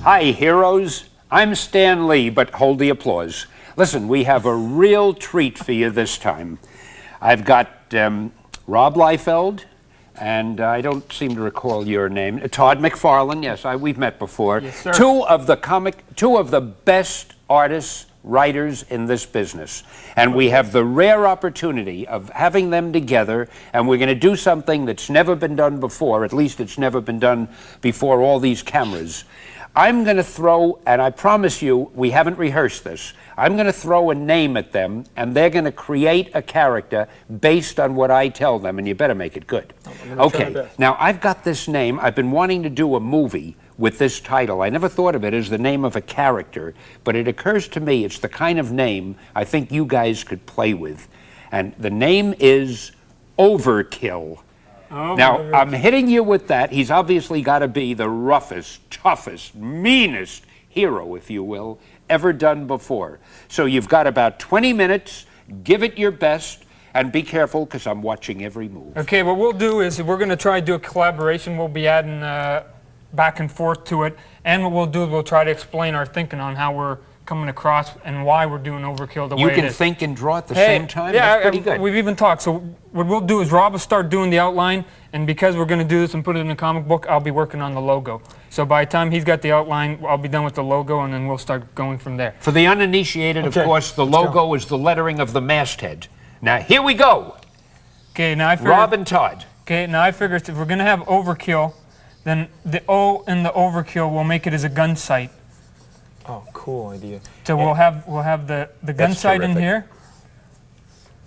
Hi, heroes. I'm Stan Lee, but hold the applause. Listen, we have a real treat for you this time. I've got Rob Liefeld, and I don't seem to recall your name. Todd McFarlane, yes, we've met before. Yes, sir. Two of the best artists, writers in this business. And we have the rare opportunity of having them together, and we're going to do something that's never been done before, at least it's never been done before all these cameras. I'm going to throw, and I promise you, we haven't rehearsed this, I'm going to throw a name at them, and they're going to create a character based on what I tell them, and you better make it good. Okay, now I've got this name. I've been wanting to do a movie with this title. I never thought of it as the name of a character, but it occurs to me it's the kind of name I think you guys could play with. And the name is Overkill. Now, I'm hitting you with that. He's obviously got to be the roughest, toughest, meanest hero, if you will, ever done before. So you've got about 20 minutes. Give it your best, and be careful, because I'm watching every move. Okay, what we'll do is we're going to try to do a collaboration. We'll be adding back and forth to it, and what we'll do is we'll try to explain our thinking on how we're coming across and why we're doing Overkill the way it is. You can think and draw at the same time? Yeah, that's pretty good. We've even talked. So what we'll do is Rob will start doing the outline, and because we're going to do this and put it in a comic book, I'll be working on the logo. So by the time he's got the outline, I'll be done with the logo, and then we'll start going from there. For the uninitiated, of course, the logo is the lettering of the masthead. Now, here we go. Okay, now I figured, Rob and Todd. Okay, now I figured if we're going to have Overkill, then the O in the Overkill, we'll make it as a gun sight. Oh, cool idea. So we'll have the gun sight in here,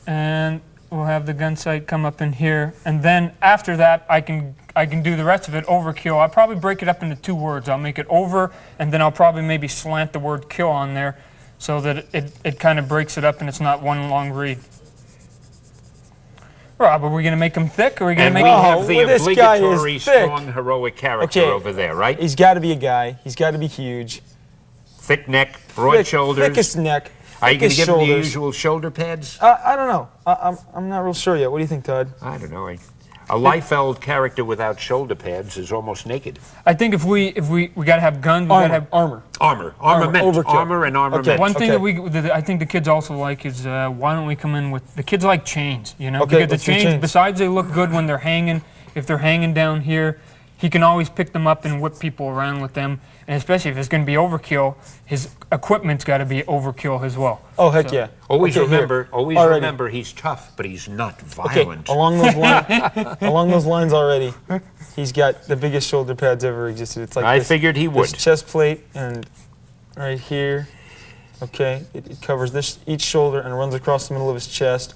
and we'll have the gun sight come up in here, and then after that I can do the rest of it Overkill. I'll probably break it up into 2 words. I'll make it over, and then I'll probably maybe slant the word kill on there, so that it kind of breaks it up and it's not one long read. Rob, are we going to make him thick, or are we going to make him... And we have the obligatory strong heroic character over there, right? He's got to be a guy. He's got to be huge. Thick neck, broad shoulders. Thickest neck. Are you going to give him the usual shoulder pads? I don't know. I'm not real sure yet. What do you think, Todd? I don't know. A Liefeld character without shoulder pads is almost naked. I think if we got to have guns, we got to have armor. Armament. Overkill. Armor and armament. One thing that I think the kids also like is why don't we come in with the kids like chains, you know? Okay, because the chains, besides they look good when they're hanging, if they're hanging down here, he can always pick them up and whip people around with them. And especially if it's going to be Overkill, his equipment's got to be Overkill as well. Oh, heck yeah. Always remember he's tough, but he's not violent. Okay, along those lines already, he's got the biggest shoulder pads ever existed. It's like I figured he would. This chest plate and right here. Okay, it covers each shoulder and runs across the middle of his chest.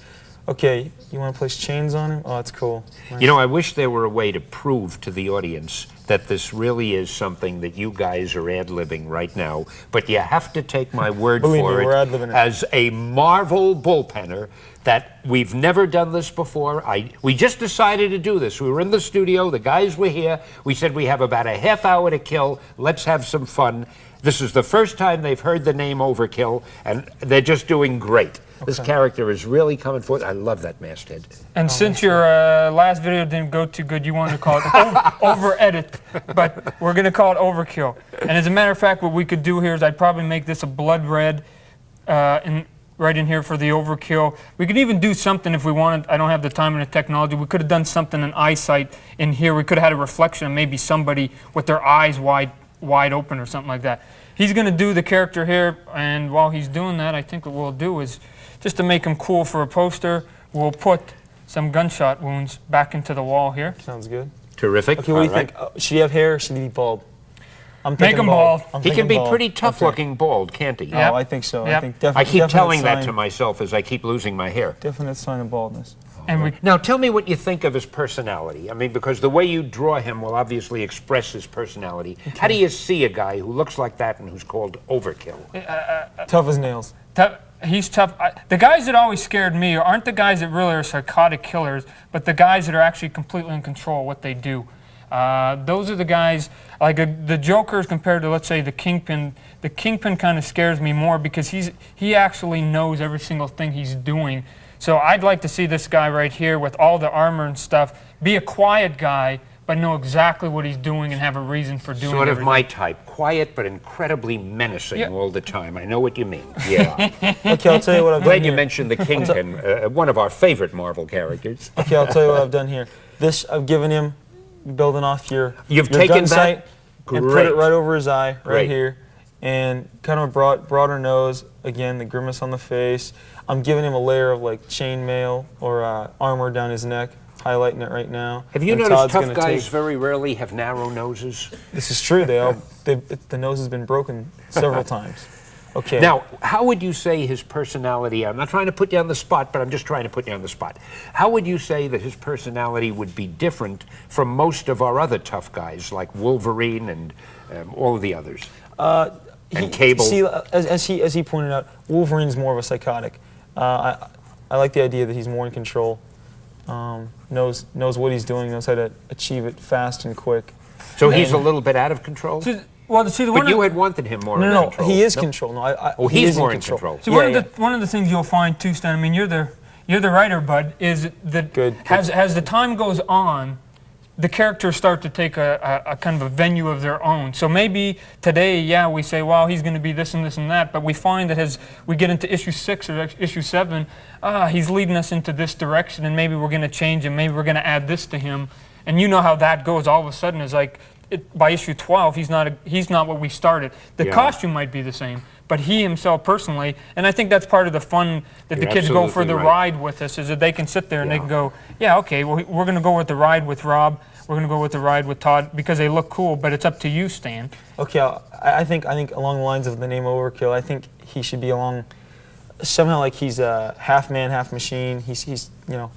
Okay, you want to place chains on him? Oh, that's cool. Nice. You know, I wish there were a way to prove to the audience that this really is something that you guys are ad-libbing right now, but you have to take my word for it as a Marvel bullpenner that we've never done this before. We just decided to do this. We were in the studio, the guys were here, we said we have about a half hour to kill, let's have some fun. This is the first time they've heard the name Overkill, and they're just doing great. This character is really coming forth. I love that masthead. And since your last video didn't go too good, you wanted to call it over-edit, but we're going to call it Overkill. And as a matter of fact, what we could do here is I'd probably make this a blood red right in here for the Overkill. We could even do something if we wanted. I don't have the time and the technology. We could have done something in eyesight in here. We could have had a reflection of maybe somebody with their eyes wide open or something like that. He's going to do the character here, and while he's doing that, I think what we'll do is, just to make him cool for a poster, we'll put some gunshot wounds back into the wall here. Sounds good. Terrific. Okay, what do you think? Should he have hair or should he be bald? Make him bald. He can be pretty tough-looking bald, can't he? Yep. Oh, I think so. Yep. I keep telling that to myself as I keep losing my hair. Definite sign of baldness. Now, tell me what you think of his personality. I mean, because the way you draw him will obviously express his personality. Okay. How do you see a guy who looks like that and who's called Overkill? Tough as nails. He's tough. The guys that always scared me aren't the guys that really are psychotic killers, but the guys that are actually completely in control of what they do. Those are the guys, like the Jokers compared to, let's say, the Kingpin. The Kingpin kind of scares me more because he actually knows every single thing he's doing. So I'd like to see this guy right here with all the armor and stuff be a quiet guy, but know exactly what he's doing and have a reason for doing Sort of everything. my type. Quiet but incredibly menacing Yeah. all the time. I know what you mean. Yeah. Okay, I'll tell you what I've done Glad you here. mentioned the Kingpin, one of our favorite Marvel characters. Okay, I'll tell you what I've done here. This I've given him, building off your You've your taken gun that? sight and put Great. it right over his eye, Great. right here, and kind of a broader nose. Again, the grimace on the face. I'm giving him a layer of like chainmail or armor down his neck, highlighting it right now. Have you And noticed Todd's tough gonna guys take- very rarely have narrow noses? This is true. The nose has been broken several times. Okay. Now, how would you say his personality, I'm not trying to put you on the spot, but I'm just trying to put you on the spot. How would you say that his personality would be different from most of our other tough guys, like Wolverine and all of the others? And Cable. See, as he pointed out, Wolverine's more of a psychotic. I like the idea that he's more in control. Knows what he's doing, knows how to achieve it fast and quick. So he's a little bit out of control? Well, see, the But one you of, had wanted him more in No, control. he is No? control. No, Oh, he he's is more in control. see, Yeah, one of the things you'll find too, Stan. I mean, you're the writer, bud. Is that Good. as the time goes on, the characters start to take a kind of a venue of their own. So maybe today, yeah, we say, well, he's going to be this and this and that, but we find that as we get into issue 6 or issue 7, he's leading us into this direction, and maybe we're going to change him, maybe we're going to add this to him, and you know how that goes. All of a sudden, it's like by issue 12, he's not what we started. The Yeah. costume might be the same, but he himself personally, and I think that's part of the fun that You're the kids go for absolutely the right. ride with us, is that they can sit there and they Yeah. can go, yeah, okay, well, we're going to go with the ride with Rob, we're going to go with the ride with Todd, because they look cool, but it's up to you, Stan. Okay, I think along the lines of the name Overkill, I think he should be along somehow like he's a half man, half machine. He's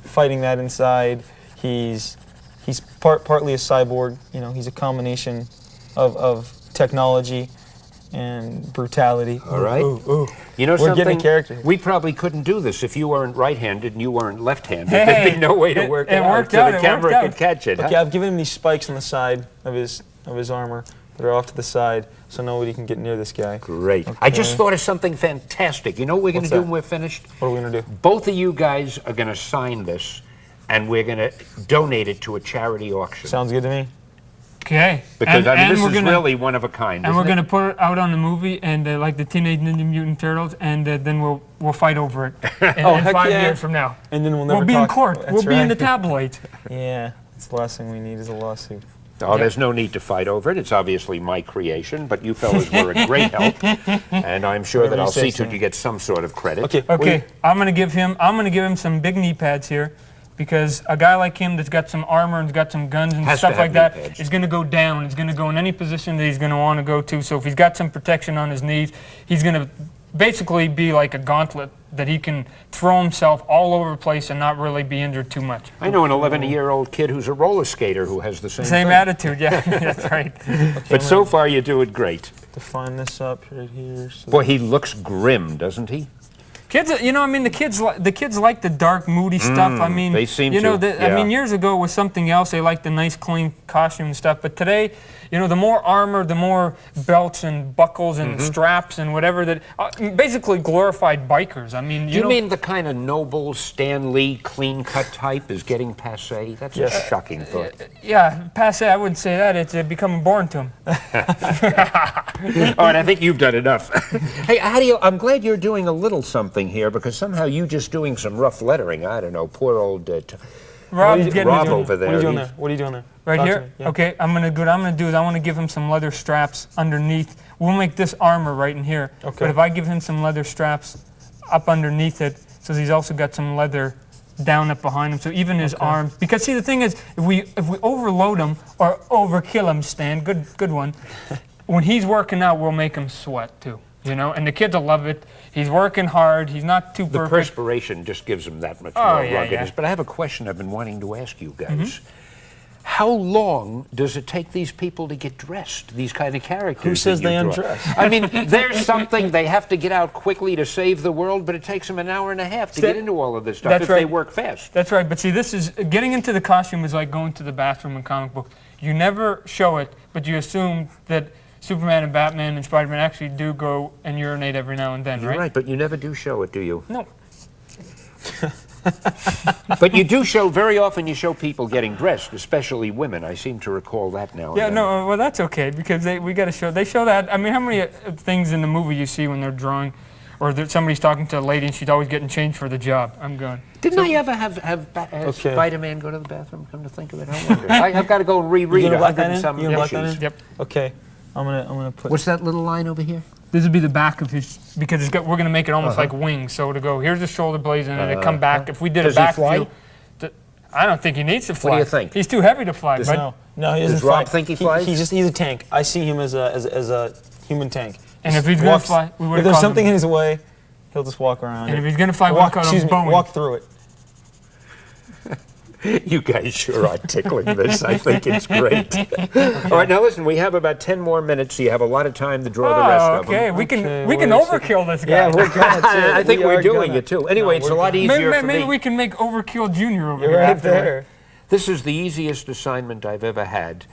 fighting that inside. He's partly a cyborg. He's a combination of technology and brutality. All right. Ooh. You know We're something? getting a character. We probably couldn't do this if you weren't right-handed and you weren't left-handed. Hey, There'd be no way to work it it out worked so out, the it camera worked could out. catch it. Okay, huh? I've given him these spikes on the side of his armor that are off to the side, so nobody can get near this guy. Great. I just Okay. thought of something fantastic. You know what we're going to What's do that? when we're finished? What are we gonna do? Both of you guys are going to sign this, and we're going to donate it to a charity auction. Sounds good to me. Okay. Because I mean, this we're is gonna, really one of a kind. And isn't we're it? going to put it out on the movie, and like the Teenage Ninja Mutant Turtles, and then we'll fight over it in, Oh, in heck 5 yeah. years from now. And then we'll never We'll be in talk. court. That's We'll be in the right. tabloids. Yeah, that's the last thing we need is a lawsuit. Oh, there's no need to fight over it. It's obviously my creation, but you fellas were a great help, and I'm sure that Whatever you I'll say, see to Sam. you get some sort of credit. Okay. Okay, I'm gonna give him some big knee pads here, because a guy like him that's got some armor and got some guns and Has to stuff have like knee that pads. is gonna go down. He's gonna go in any position that he's gonna want to go to. So if he's got some protection on his knees, he's gonna basically be like a gauntlet that he can throw himself all over the place and not really be injured too much. I know an 11-year-old kid who's a roller skater who has the same Same thing. attitude, yeah, that's right. But so far, you do it great. Define this up right here. So Boy, he looks grim, doesn't he? Kids, I mean, the kids like the dark, moody stuff. I mean, they seem you know, to, I mean, yeah. years ago it was something else. They liked the nice, clean costume and stuff. But today, the more armor, the more belts and buckles and straps and whatever that, basically glorified bikers. I mean, Do you mean the kind of noble Stan Lee clean-cut type is getting passé? That's a shocking thought. yeah, passe. I wouldn't say that. It's becoming boring to him. All right, I think you've done enough. Hey, I'm glad you're doing a little something here, because somehow you just doing some rough lettering. I don't know, poor old Rob's getting Rob it. over there. What are you doing he's- there? What are you doing there? Right Talk to here? me, yeah. Okay, what I'm gonna do is I want to give him some leather straps underneath. We'll make this armor right in here. Okay. But if I give him some leather straps up underneath it, so he's also got some leather down up behind him, so even his arms. Because see, the thing is, if we overload him or overkill him, Stan, good one. When he's working out, we'll make him sweat too. And the kids will love it. He's working hard. He's not too The perfect. perspiration just gives him that much Oh, more yeah, ruggedness. yeah. But I have a question I've been wanting to ask you guys. How long does it take these people to get dressed, these kind of characters? Who says that you they draw? undress? I mean, there's something they have to get out quickly to save the world, but it takes them an hour and a half to get into all of this stuff That's if they right. work fast. That's right, but see, this is getting into the costume is like going to the bathroom in comic books. You never show it, but you assume that Superman and Batman and Spider-Man actually do go and urinate every now and then, You're right? right, but you never do show it, do you? No. But you do show, very often you show people getting dressed, especially women. I seem to recall that now and Yeah, then. no, well, that's okay because we got to show. They show that. I mean, how many things in the movie you see when they're drawing, or somebody's talking to a lady and she's always getting changed for the job? I'm going. Didn't I ever have Spider-Man go to the bathroom? Come to think of it, I wonder. I've got to go and reread You it. gonna black that in? You gonna black that in? Yep. Okay, I'm gonna put. What's that little line over here? This would be the back of his because we're going to make it almost like wings. So to go, here's the shoulder blades, and then to come back. If we did Does a back he fly? view, I don't think he needs to fly. What do you think? He's too heavy to fly. But No, he doesn't Does Rob fly. think he flies? He's a tank. I see him as a human tank. and if he's going to fly, we would If there's something in his way, he'll just walk around. And it. if he's going to fly, we'll call him Boeing. Walk through it. You guys sure are tickling this. I think it's great. All right, now listen, we have about 10 more minutes, so you have a lot of time to draw the rest of them. Okay, we can wait a overkill this guy. Yeah, we're gonna too. I think we're doing gonna. it too. Anyway, it's a lot easier for Maybe me. we can make Overkill Junior over You're here. right afterward. there. This is the easiest assignment I've ever had.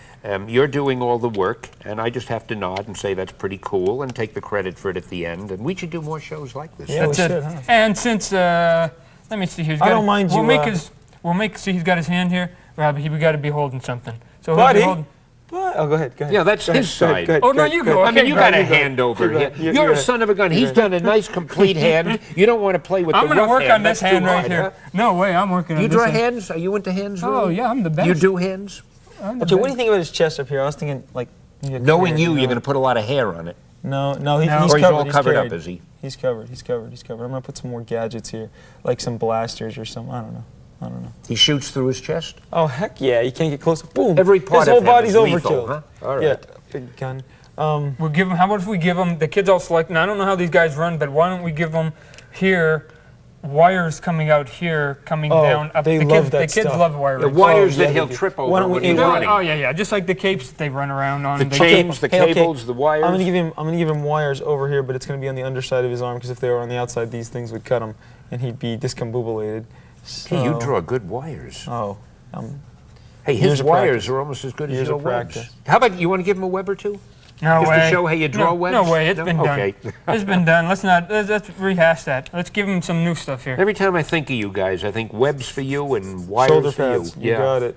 You're doing all the work, and I just have to nod and say that's pretty cool and take the credit for it at the end. And we should do more shows like this. Yeah, we That's it. should, huh? And since let me see, he's got. I don't mind we'll you, make his. We'll make. See, he's got his hand here. Rob, we got to be holding something. So he'll be Buddy. holding. What? Oh, go ahead. Yeah, that's his side. Oh, no, you go. I mean, Okay, you go got a ahead. hand over You're here. right. You're You're a right. son of a gun. He's done a nice, complete hand. You don't want to play with I'm the going to rough work hand. on this That's too hand right hard, here. huh? No way, I'm working on You this draw hand. hands? Are you into hands? Oh, really? yeah, I'm the best. You do hands? I'm the Okay, what do best. you think about his chest up here? I was thinking, like, Knowing you're going to put a lot of hair on it. No, No. he's Or covered. he's all covered up, carried. is he? He's covered. I'm gonna put some more gadgets here, like some blasters or something. I don't know. He shoots through his chest? Oh heck yeah! You can't get close. Boom! Every part his of whole him body's is lethal, overkill. huh? All right. Yeah, big gun. We'll give him. How about if we give him the kids all select? Now I don't know how these guys run, but why don't we give them here wires coming out here, coming down up? They the love kids, that the kids stuff. love wiring. The wires yeah, that he'll they do. trip Why over don't we when he's do- running. Oh yeah, just like the capes that they run around on. The They- chains, the okay. cables, the wires. I'm gonna give him wires over here, but it's gonna be on the underside of his arm because if they were on the outside, these things would cut him, and he'd be discombobulated. So, Hey, you draw good wires. Oh, Hey, years his of wires practice. are almost as good as Years your of webs. practice. How about, you want to give him a web or two? No Just way. to show how you draw webs? No way. It's No? been Okay. done. It's been done. Let's rehash that. Let's give him some new stuff here. Every time I think of you guys, I think webs for you and wires shoulder for pads. you. You got it.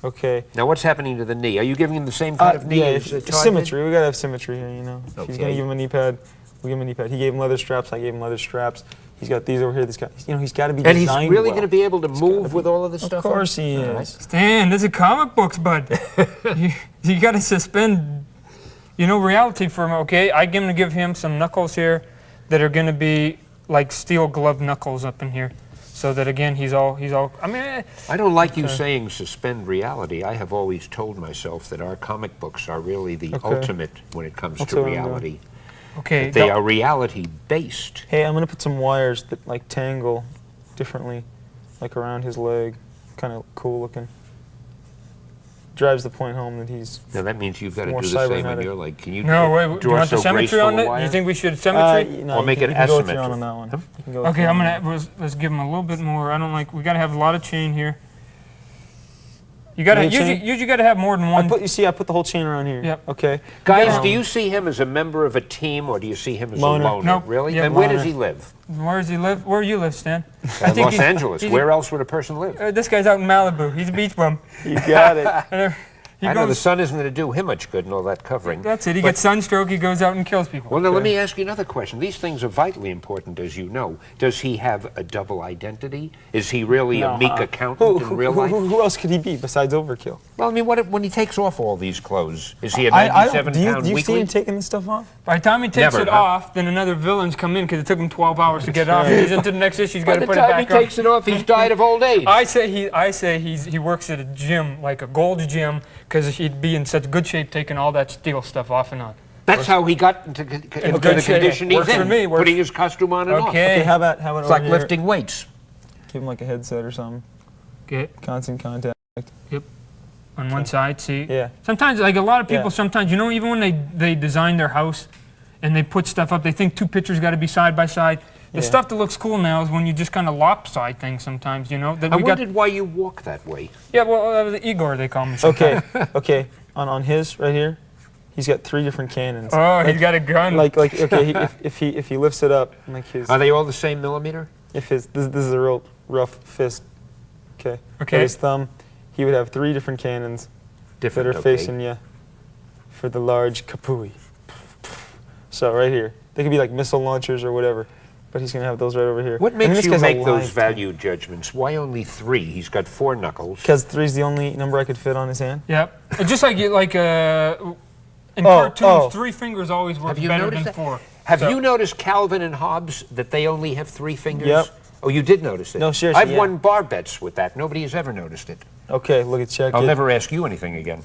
Okay. Now, what's happening to the knee? Are you giving him the same kind of knee yeah, as Todd did? symmetry. We gotta have symmetry here, you know. If he's gonna Okay. give him a knee pad, we give him a knee pad. He gave him leather straps. I gave him leather straps. He's got these over here. He's got to be And he's designed really well. going to be able to move with all of this Of stuff? course he All is. right. Stan, this is comic books, bud. you got to suspend, reality for him. Okay, I'm going to give him some knuckles here that are going to be like steel glove knuckles up in here, so that again he's all. I mean, I don't like you saying suspend reality. I have always told myself that our comic books are really the ultimate when it comes That's to what I'm doing. reality. okay. That they are reality based. Hey, I'm gonna put some wires that like tangle differently, like around his leg. Kind of cool looking. Drives the point home that he's. Now that means you've got to More do the same on cybernetic. your leg. Can you No, wait. Do you draw want the so symmetry graceful on a it? wire? You think we should symmetry? No, Or make it you can go with asymmetric. John on that one. Huh? You can go with Okay, John. let's give him a little bit more. I don't like. We got to have a lot of chain here. You got to More chain? usually got to have more than I one. put the whole chain around here. Yep. Okay. Guys, do you see him as a member of a team or do you see him as Loner. a loner? Nope. Really? Yeah, And where does loner. he live? Where does he live? Where you live, Stan? Los Angeles. he's- Where else would a person live? This guy's out in Malibu. He's a beach bum. You got it. And, he I know the goes. sun isn't going to do him much good and all that covering. That's it. He gets sunstroke. He goes out and kills people. Well, now let me ask you another question. These things are vitally important, as you know. Does he have a double identity? Is he really a meek accountant in real life? Who else could he be besides Overkill? Well, I mean, when he takes off all these clothes, is he a I don't. 97 Do you pound see weakling? him taking this stuff off? By the time he takes Never, it huh? off, then another villain's come in because it took him 12 hours to get it off. right. He's into the next issue. He's got By to the put it time he back on. takes it off, he's died of old age. I say he works at a gym, like a Gold's Gym, because he'd be in such good shape taking all that steel stuff off and on. That's how he got into the good shape. condition he's Works for in, me, works- putting his costume on and off. Okay. Okay, how about It's over like here, lifting weights. Give him like a headset or something. Okay. Constant contact. On one side, see? Yeah. Sometimes, like a lot of people, Yeah. sometimes, even when they design their house and they put stuff up, they think two pictures got to be side by side. The Yeah. stuff that looks cool now is when you just kind of lopside things sometimes, That I we got. wondered why you walk that way. Yeah, well, the Igor, they call me. Okay. Okay. On his right here, he's got 3 different cannons. Oh, he's got a gun. Okay. If he lifts it up, like his Are they all the same millimeter? this is a real rough fist. Okay. Okay. At his thumb, he would have 3 different cannons that are okay. facing you for the large kapui. So right here, they could be like missile launchers or whatever, but he's gonna have those right over here. What And this makes you guy's make alive, those too. value judgments? Why only 3? He's got 4 knuckles. Because 3 is the only number I could fit on his hand. Yep. Just like in Oh, cartoons, oh. 3 fingers always work Have you better noticed than that? 4. Have So- you noticed Calvin and Hobbes that they only have 3 fingers? Yep. Oh, you did notice it? No, seriously, I've yeah. won bar bets with that. Nobody has ever noticed it. Okay, look at check. I'll it. never ask you anything again.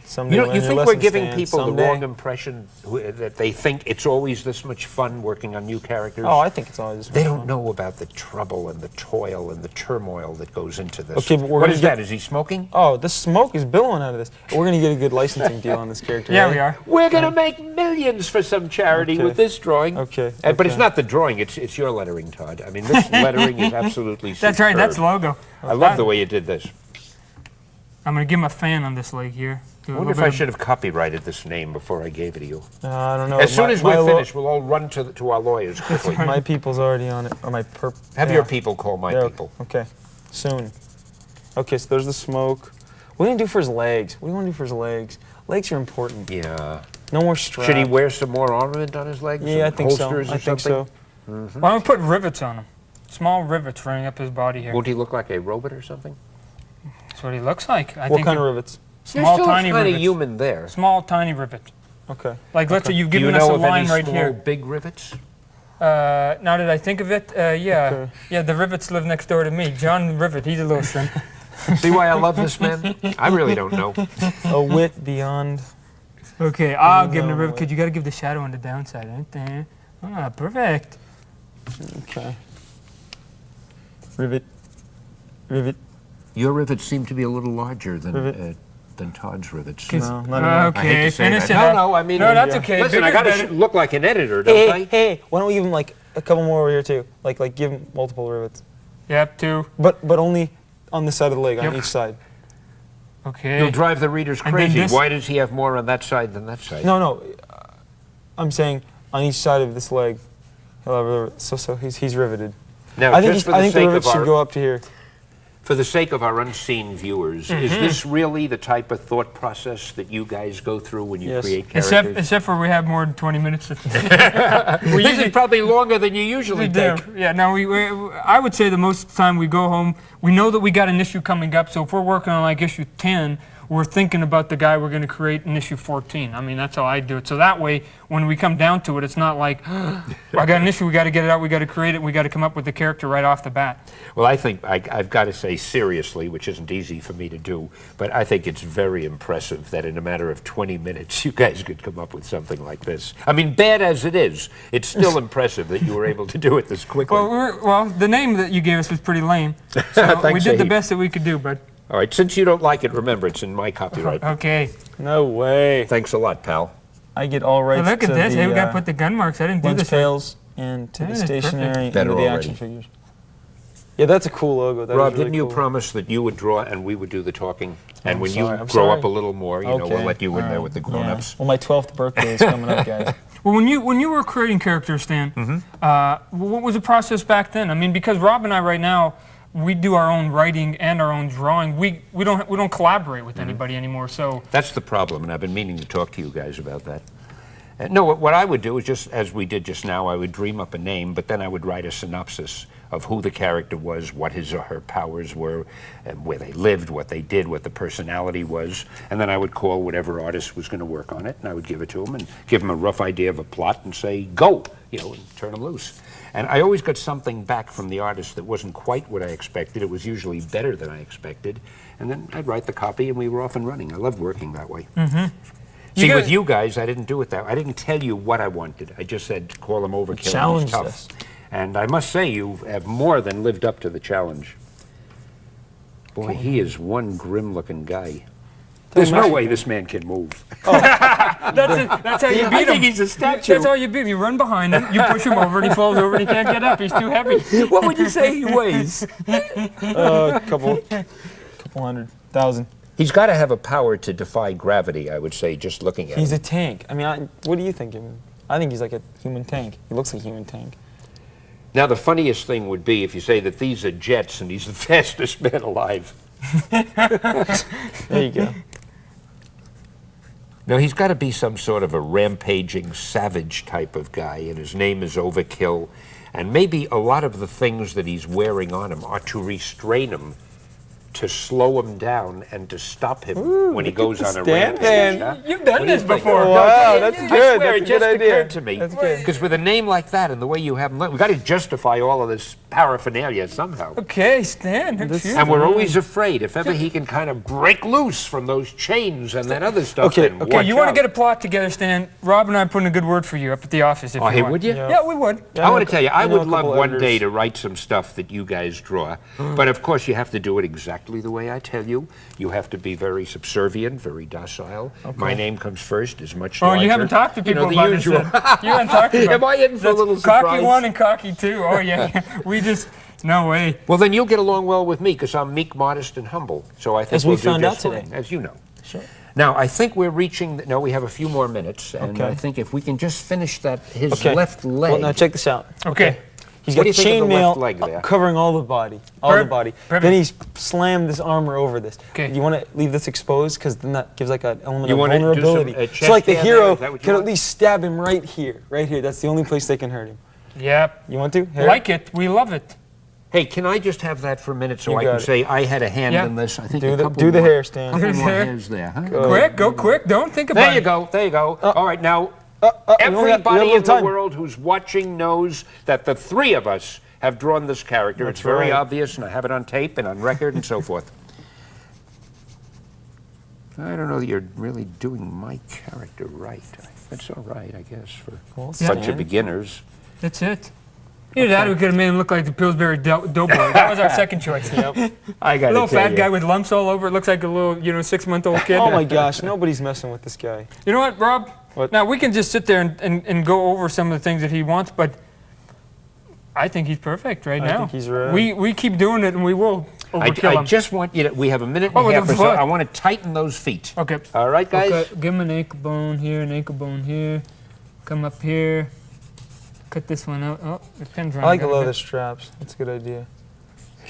Someday You learn your think we're lesson, giving Stan. people Someday. the wrong impression that they think it's always this much fun working on new characters? Oh, I think it's always. They don't know about the trouble and the toil and the turmoil that goes into this. Okay, but we're what gonna is get- that? Is he smoking? Oh, the smoke is billowing out of this. We're gonna get a good licensing deal on this character. Yeah, right? we are. We're going to make millions for some charity Okay. with this drawing. Okay, But it's okay. not the drawing, it's your lettering, Todd. I mean, this lettering is absolutely superb. That's right. That's logo. I love the way you did this. I'm gonna give him a fan on this leg here. Do I a wonder if little I bit should have copyrighted this name before I gave it to you. I don't know. As soon as we're law- finished, we'll all run to our lawyers quickly. My people's already on it. Or my Have your people call my They're- people. Okay, soon. Okay, so there's the smoke. What do you do for his legs? What do you want to do for his legs? Legs are important. Yeah. No more straps. Should he wear some more ornament on his legs? Yeah, I Some think so. holsters or I think so. something? Why don't we put rivets on him? Small rivets running up his body here. Won't he look like a robot or something? That's what he looks like. I What think kind of rivets? small, There's tiny still kind of rivets. human there. Small, tiny rivet. Okay. Like, let's say you've Do you given us a know of line any right small, here. big rivets? Now that I think of it, yeah. Okay. Yeah, the rivets live next door to me. John Rivet, he's a little shrimp. See why I love this man? I really don't know. A wit beyond. Okay, I'll give him the No, rivet because you got to give the shadow on the downside, ain't there? Ah, perfect. Okay. Rivet. Rivet. Your rivets seem to be a little larger Rivet. than Todd's rivets. No, not anymore. Okay, finish it No, up. no, I mean, No, that's yeah. okay. Listen, I Bigger's gotta better. look like an editor, don't Hey, I? hey, why don't we give him like a couple more over here too? Like give him multiple rivets. Yep, 2. But only on this side of the leg, on Yep. each side. Okay. You'll drive the readers And then crazy. this- Why does he have more on that side than that side? No. I'm saying on each side of this leg, he'll have a rivet. So he's riveted. Now, I think, just for I the think the sake rivets of should our go up to here. for the sake of our unseen viewers, is this really the type of thought process that you guys go through when you Yes. create characters? Except for we have more than 20 minutes. This is probably longer than you usually We do. take. Yeah, no, I would say the most time we go home, we know that we got an issue coming up, so if we're working on like issue 10, we're thinking about the guy we're going to create in issue 14. I mean, that's how I do it. So that way, when we come down to it, it's not like, I got an issue, we got to get it out, we got to create it, we got to come up with the character right off the bat. Well, I think I've got to say seriously, which isn't easy for me to do, but I think it's very impressive that in a matter of 20 minutes you guys could come up with something like this. I mean, bad as it is, it's still impressive that you were able to do it this quickly. Well, the name that you gave us was pretty lame. So we Thanks, did the Abe. best that we could do, bud. All right, since you don't like it, remember, it's in my copyright. Okay. No way. Thanks a lot, pal. I get all rights Well, look at to this. the Hey, we got to put the gun marks. I didn't do lunch this. pails and to the That is perfect. stationery and Better to the already. action figures. Yeah, that's a cool logo. That Rob, is really didn't you cool. promise that you would draw and we would do the talking? And I'm when sorry, you I'm grow sorry. up a little more, you know, we'll Okay, let you in there all with the right, grown-ups. yeah. Well, my 12th birthday is coming up, guys. Well, when you were creating characters, Stan, what was the process back then? I mean, because Rob and I right now, we do our own writing and our own drawing. We don't collaborate with anybody anymore. So That's the problem, and I've been meaning to talk to you guys about that. No, what I would do is just as we did just now, I would dream up a name, but then I would write a synopsis of who the character was, what his or her powers were, and where they lived, what they did, what the personality was, and then I would call whatever artist was going to work on it, and I would give it to him and give him a rough idea of a plot and say, go, and turn him loose. And I always got something back from the artist that wasn't quite what I expected. It was usually better than I expected. And then I'd write the copy, and we were off and running. I loved working that way. See, with you guys, I didn't do it that way. I didn't tell you what I wanted. I just said, call them overkill. Challenged tough. us. And I must say, you have more than lived up to the challenge. Boy, he is one grim-looking guy. There's no way this man can move. that's how you beat I him. think he's a statue. That's how you beat him. You run behind him, you push him over, and he falls over, and he can't get up. He's too heavy. What would you say he weighs? A couple 100,000. He's got to have a power to defy gravity, I would say, just looking at He's him. a tank. I mean, what do you think? I think he's like a human tank. He looks like a human tank. Now, the funniest thing would be if you say that these are jets and he's the fastest man alive. There you go. Now, he's got to be some sort of a rampaging savage type of guy, and his name is Overkill. And maybe a lot of the things that he's wearing on him are to restrain him, to slow him down, and to stop him when he goes on a rampage. Huh? You've done this before. Wow, that's I good. swear, That's it a just good idea. occurred to me. That's good. Because with a name like that and the way you have him, we've got to justify all of this paraphernalia somehow. Okay, Stan. And we're always afraid if ever he can kind of break loose from those chains and that other stuff. Okay, then Okay, watch you want to out. get a plot together, Stan? Rob and I put in a good word for you up at the office if Oh, you hey, want. would you? Yeah, we would. I want to tell you, I know a would love couple one editors. day to write some stuff that you guys draw, but of course you have to do it exactly the way I tell you. You have to be very subservient, very docile. My name comes first, is much Oh, larger. you haven't talked to people the about usual. this yet. You haven't talked to them. Am I in for a little Cocky surprise? 1 and cocky 2. Oh, yeah. We just, no way. Well, then you'll get along well with me because I'm meek, modest, and humble. So I think As we we'll do found just out today. fine, as you know. Sure. Now, I think we're reaching, no, we have a few more minutes, and Okay. I think if we can just finish that, his Okay. left leg. Well, now check this out. Okay. He's What got do you think of the left leg chainmail there? covering all the body, Perfect. Then he's slammed this armor over this. Okay. You want to leave this exposed because then that gives like an element You of wanna do some, vulnerability. chest So like the hair there? hero Is that what you can want? at least stab him right here, right here. That's the only place they can hurt him. Yep. You want to? Hair? Like it. We love it. Hey, can I just have that for a minute so You I can got it. say I had a hand Yeah. in this? I think Do a the couple do the more, hair, Stan. couple His more hair. hairs there, huh? Quick, go quick. Don't think about There it. you go. There you go. All right, now we only got a everybody little in the time. world who's watching knows that the three of us have drawn this character. That's it's very right. obvious, and I have it on tape and on record and so forth. I don't know that you're really doing my character right. That's all right, I guess, for Well, a bunch Stan. of beginners. That's it. Either that or we could have made him look like the Pillsbury Doughboy. That was our second choice. I got A little fat guy with lumps all over. It looks like a little, 6-month-old kid. Oh my gosh, nobody's messing with this guy. You know what, Rob? What? Now, we can just sit there and go over some of the things that he wants, but I think he's perfect right I think think he's right. We keep doing it, and we will overkill I him. just want you to, we have a minute and Oh, a with half the or so. foot. I want to tighten those feet. Okay. All right, guys? Okay, give him an ankle bone here, an ankle bone here. Come up here. Cut this one out. Oh, the pin's I running. like the out a leather bit. straps. That's a good idea.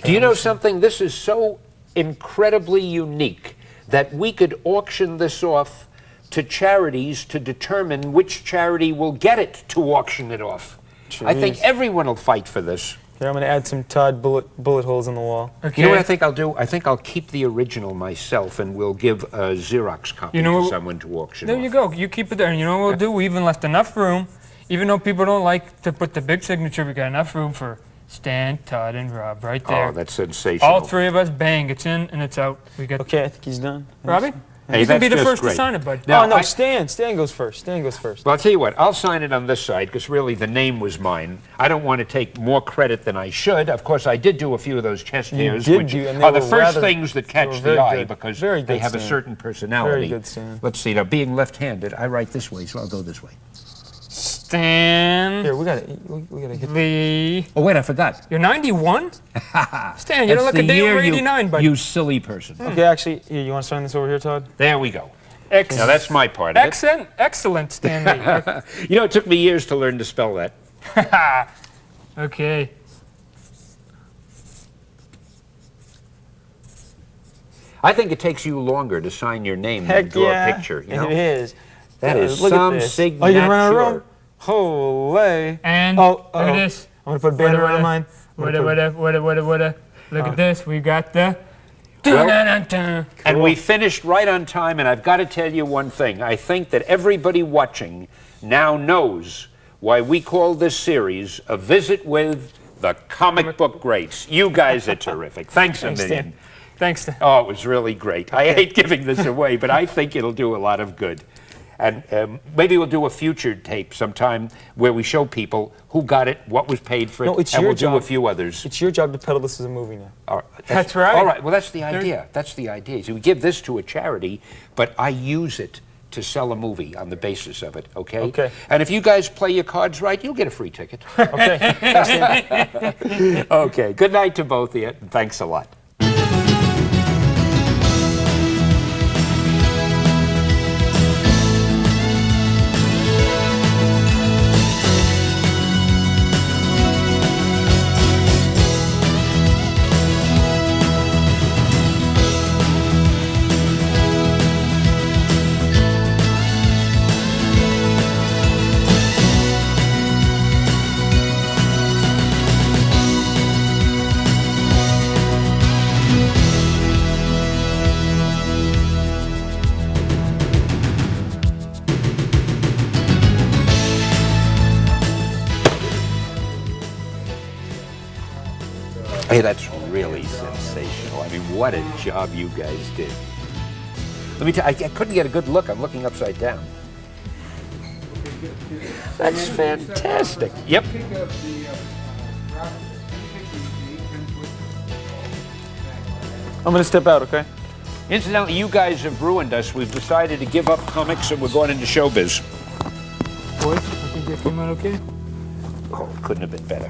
Do you know something? This is so incredibly unique that we could auction this off to charities to determine which charity will get it to auction it off. I think Jeez. everyone will fight for this. Here, I'm going to add some Todd bullet holes in the wall. Okay. You know what I think I'll do? I think I'll keep the original myself and we'll give a Xerox copy You know to what- someone to auction There off. you go. You keep it there. And you know what we'll do? We even left enough room. Even though people don't like to put the big signature, we got enough room for Stan, Todd, and Rob right there. Oh, that's sensational. All three of us, bang, it's in and it's out. We got Okay, I think he's done. Robbie? Hey, You can be that's the just first great. to sign it, bud. Now, Oh no, I- Stan goes first. Stan goes first. Well, I'll tell you what, I'll sign it on this side because really the name was mine. I don't want to take more credit than I should. Of course, I did do a few of those chest You hairs, did which do, and they are the were first rather- things that they catch were the very eye good. because Very they good, have a Stan. certain personality. Very good, Stan. Let's see, now being left-handed, I write this way, so I'll go this way. Stan Here, we gotta hit. Lee. Oh, wait, I forgot. You're 91? Stan, you don't look That's a the day year over you- 89, bud. You silly person. Okay, actually, here, you want to sign this over here, Todd? There we go. Now that's my part of it. Excellent, Stan Lee. You know, it took me years to learn to spell that. Okay. I think it takes you longer to sign your name than Heck draw yeah, a picture. You know? it is. That is Look at some this. signature. Oh, you gonna run out of room? Holy! And Oh, look at uh-oh. this. I'm gonna put a banner What a- around mine. What. Look at this. We got the. Well- Dun-dun-dun-dun. And we finished right on time, and I've got to tell you one thing. I think that everybody watching now knows why we call this series A Visit with the Comic Book Greats. You guys are terrific. Thanks a Thanks, million. Stan. Thanks, Stan. Oh, it was really great. I hate giving this away, but I think it'll do a lot of good. And maybe we'll do a future tape sometime where we show people who got it, what was paid for it, No, it's and your we'll do a job. few others. It's your job to peddle this as a movie now. All right, That's right. All right, well, that's the idea. That's the idea. So we give this to a charity, but I use it to sell a movie on the basis of it, okay? Okay. And if you guys play your cards right, you'll get a free ticket. Okay. Thanks, Stan. Okay, good night to both of you, and thanks a lot. Hey, that's really sensational. I mean, what a job you guys did. Let me tell you, I couldn't get a good look. I'm looking upside down. That's fantastic. Yep. I'm gonna step out, okay? Incidentally, you guys have ruined us. We've decided to give up comics and we're going into showbiz. Boys, I think this came out okay. Oh, couldn't have been better.